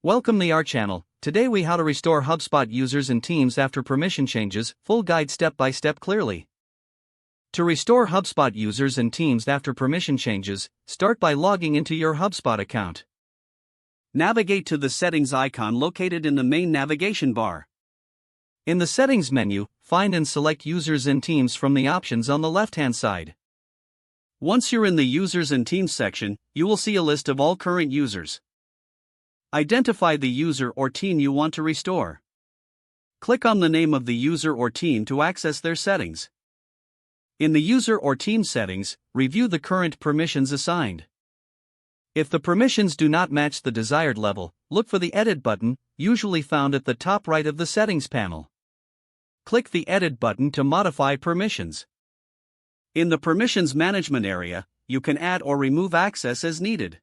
Welcome to our channel. Today we how to restore HubSpot users and teams after permission changes, full guide step by step clearly. To restore HubSpot users and teams after permission changes, start by logging into your HubSpot account. Navigate to the settings icon located in the main navigation bar. In the settings menu, find and select users and teams from the options on the left-hand side. Once you're in the users and teams section, you will see a list of all current users. Identify the user or team you want to restore. Click on the name of the user or team to access their settings. In the user or team settings, review the current permissions assigned. If the permissions do not match the desired level, look for the Edit button, usually found at the top right of the settings panel. Click the Edit button to modify permissions. In the Permissions Management area, you can add or remove access as needed.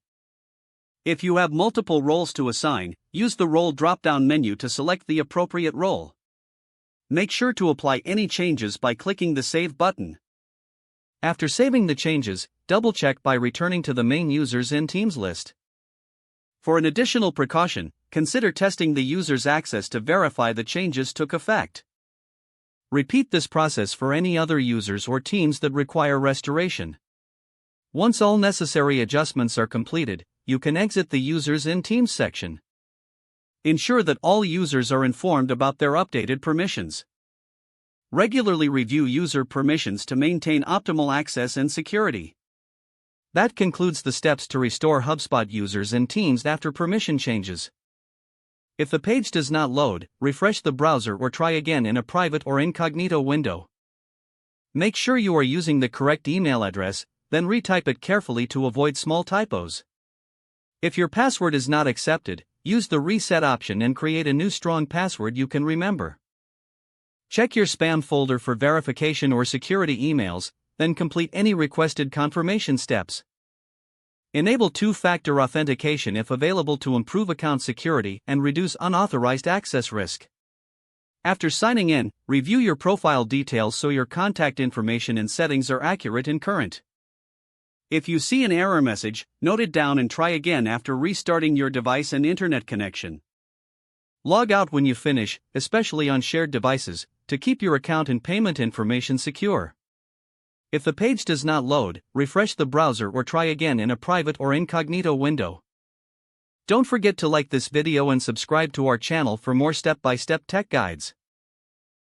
If you have multiple roles to assign, use the Role drop-down menu to select the appropriate role. Make sure to apply any changes by clicking the Save button. After saving the changes, double-check by returning to the main Users and Teams list. For an additional precaution, consider testing the user's access to verify the changes took effect. Repeat this process for any other users or teams that require restoration. Once all necessary adjustments are completed, you can exit the Users and Teams section. Ensure that all users are informed about their updated permissions. Regularly review user permissions to maintain optimal access and security. That concludes the steps to restore HubSpot users and teams after permission changes. If the page does not load, refresh the browser or try again in a private or incognito window. Make sure you are using the correct email address, then retype it carefully to avoid small typos. If your password is not accepted, use the reset option and create a new strong password you can remember. Check your spam folder for verification or security emails, then complete any requested confirmation steps. Enable two-factor authentication if available to improve account security and reduce unauthorized access risk. After signing in, review your profile details so your contact information and settings are accurate and current. If you see an error message, note it down and try again after restarting your device and internet connection. Log out when you finish, especially on shared devices, to keep your account and payment information secure. If the page does not load, refresh the browser or try again in a private or incognito window. Don't forget to like this video and subscribe to our channel for more step-by-step tech guides.